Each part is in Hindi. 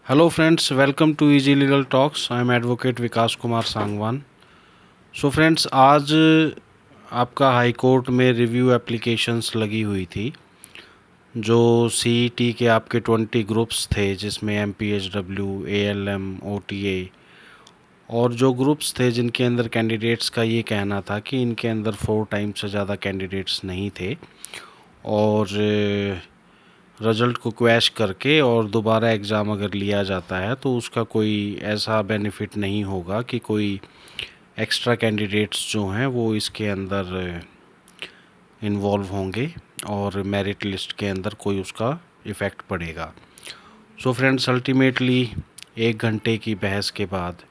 Hello friends, welcome to easy legal talks. I am advocate Vikas Kumar Sangwan. So friends, आज आपका हाई कोर्ट में रिव्यू एप्लीकेशंस लगी हुई थी। जो सीईटी के आपके 20 ग्रुप्स थे, जिसमें एमपीएचडब्ल्यू, एएलएम, ओटीए और जो ग्रुप्स थे जिनके अंदर कैंडिडेट्स का ये कहना था कि इनके अंदर 4 टाइम्स से ज़्यादा कैंडिडेट्स नहीं थे और रिज़ल्ट को क्वैश करके और दोबारा एग्ज़ाम अगर लिया जाता है तो उसका कोई ऐसा बेनिफिट नहीं होगा कि कोई एक्स्ट्रा कैंडिडेट्स जो हैं वो इसके अंदर इन्वॉल्व होंगे और मेरिट लिस्ट के अंदर कोई उसका इफ़ेक्ट पड़ेगा। सो फ्रेंड्स, अल्टीमेटली 1 घंटे की बहस के बाद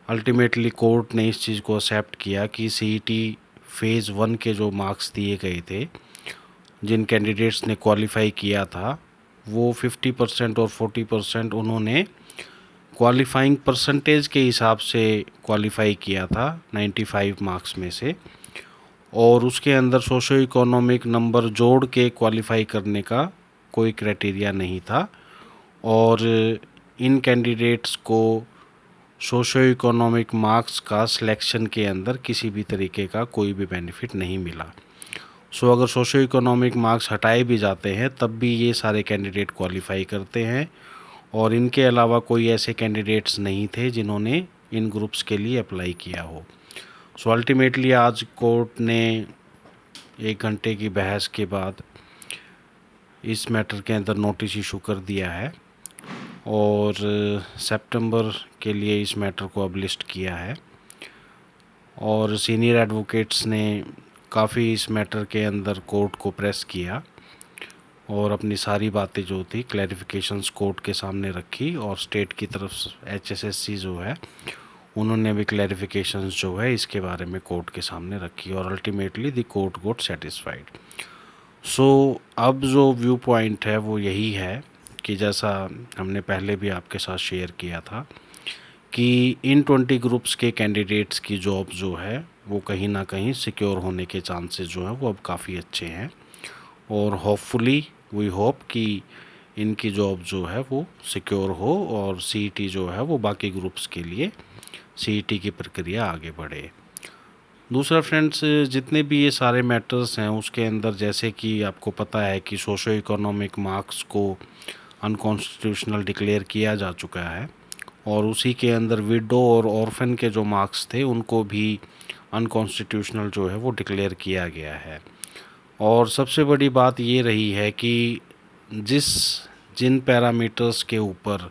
अल्टीमेटली कोर्ट ने इस चीज़ को एक्सेप्ट किया कि सीईटी फ़ेज़ 1 के जो मार्क्स दिए गए थे, जिन कैंडिडेट्स ने क्वालिफाई किया था, वो 50% और 40% उन्होंने क्वालिफाइंग परसेंटेज के हिसाब से क्वालिफाई किया था 95 मार्क्स में से, और उसके अंदर सोशो इकोनॉमिक नंबर जोड़ के क्वालिफाई करने का कोई क्राइटेरिया नहीं था। और इन कैंडिडेट्स को सोशो इकोनॉमिक मार्क्स का सिलेक्शन के अंदर किसी भी तरीके का कोई भी बेनिफिट नहीं मिला। सो अगर सोशो इकोनॉमिक मार्क्स हटाए भी जाते हैं तब भी ये सारे कैंडिडेट क्वालिफाई करते हैं, और इनके अलावा कोई ऐसे कैंडिडेट्स नहीं थे जिन्होंने इन ग्रुप्स के लिए अप्लाई किया हो। सो अल्टीमेटली आज कोर्ट ने 1 घंटे की बहस के बाद इस मैटर के अंदर नोटिस इशू कर दिया है और सितंबर के लिए इस मैटर को अब लिस्ट किया है। और सीनियर एडवोकेट्स ने काफ़ी इस मैटर के अंदर कोर्ट को प्रेस किया और अपनी सारी बातें जो थी क्लैरिफिकेशंस कोर्ट के सामने रखी, और स्टेट की तरफ एचएसएससी जो है उन्होंने भी क्लैरिफिकेशंस जो है इसके बारे में कोर्ट के सामने रखी, और ultimately the court got satisfied. So अब जो व्यू पॉइंट है वो यही है कि जैसा हमने पहले भी आपके साथ शेयर किया था कि इन 20 ग्रुप्स के कैंडिडेट्स की जॉब जो है वो कहीं ना कहीं सिक्योर होने के चांसेस जो है वो अब काफ़ी अच्छे हैं, और होपफुली वी होप कि इनकी जॉब जो है वो सिक्योर हो और सीईटी जो है वो बाकी ग्रुप्स के लिए सीईटी की प्रक्रिया आगे बढ़े। दूसरा फ्रेंड्स, जितने भी ये सारे मैटर्स हैं उसके अंदर जैसे कि आपको पता है कि सोशो इकोनॉमिक मार्क्स को अनकॉन्स्टिट्यूशनल डिक्लेयर किया जा चुका है, और उसी के अंदर विडो और ऑर्फन के जो मार्क्स थे उनको भी अनकॉन्स्टिट्यूशनल जो है वो डिक्लेयर किया गया है। और सबसे बड़ी बात ये रही है कि जिस जिन पैरामीटर्स के ऊपर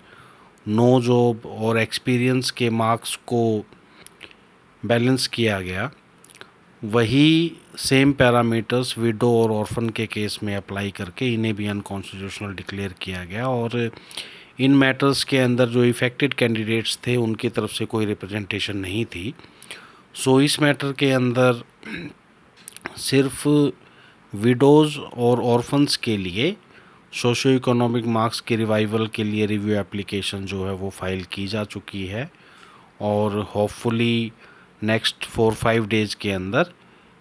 नो जॉब और एक्सपीरियंस के मार्क्स को बैलेंस किया गया, वही सेम पैरामीटर्स विडो और ऑर्फन के केस में अप्लाई करके इन्हें भी अनकॉन्स्टिट्यूशनल डिक्लेयर किया गया, और इन मैटर्स के अंदर जो इफ़ेक्टेड कैंडिडेट्स थे उनकी तरफ से कोई रिप्रेजेंटेशन नहीं थी। सो इस मैटर के अंदर सिर्फ विडोज़ और ऑर्फन्स के लिए सोशो इकोनॉमिक मार्क्स के रिवाइवल के लिए रिव्यू एप्लीकेशन जो है वो फ़ाइल की जा चुकी है, और होपफुली नेक्स्ट 4-5 डेज़ के अंदर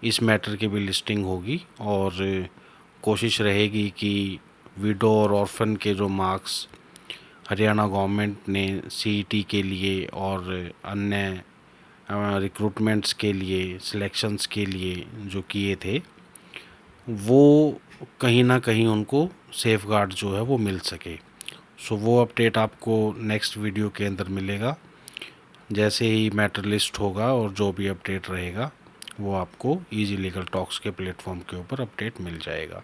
इस मैटर की भी लिस्टिंग होगी, और कोशिश रहेगी कि विडो और ऑर्फन के जो मार्क्स हरियाणा गवर्नमेंट ने सीईटी के लिए और अन्य रिक्रूटमेंट्स के लिए, सिलेक्शंस के लिए जो किए थे, वो कहीं ना कहीं उनको सेफगार्ड जो है वो मिल सके। सो वो अपडेट आपको नेक्स्ट वीडियो के अंदर मिलेगा। जैसे ही मैटर लिस्ट होगा और जो भी अपडेट रहेगा वो आपको इजी लीगल टॉक्स के प्लेटफॉर्म के ऊपर अपडेट मिल जाएगा।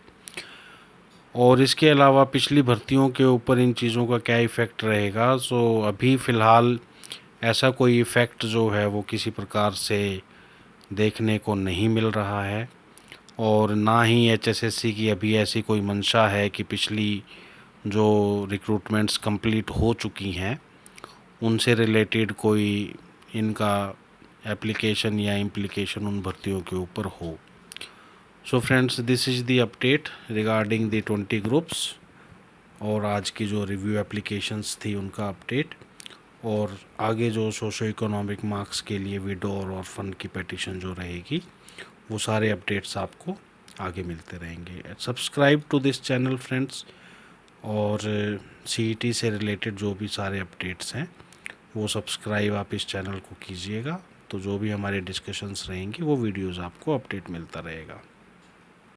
और इसके अलावा पिछली भर्तियों के ऊपर इन चीज़ों का क्या इफ़ेक्ट रहेगा, सो अभी फ़िलहाल ऐसा कोई इफ़ेक्ट जो है वो किसी प्रकार से देखने को नहीं मिल रहा है, और ना ही एचएसएससी की अभी ऐसी कोई मंशा है कि पिछली जो रिक्रूटमेंट्स कंप्लीट हो चुकी हैं उनसे रिलेटेड कोई इनका एप्लीकेशन या इम्प्लीकेशन उन भर्तियों के ऊपर हो। So friends, this is the update regarding the 20 groups, और आज की जो रिव्यू एप्लीकेशंस थी उनका अपडेट, और आगे जो सोशो इकोनॉमिक मार्क्स के लिए विडो और ऑर्फन की पिटीशन जो रहेगी वो सारे अपडेट्स आपको आगे मिलते रहेंगे। Subscribe to this channel friends, और सीईटी से रिलेटेड जो भी सारे अपडेट्स हैं वो सब्सक्राइब आप इस चैनल को कीजिएगा, तो जो भी हमारे डिस्कशंस रहेंगी वो वीडियोज़ आपको अपडेट मिलता रहेगा।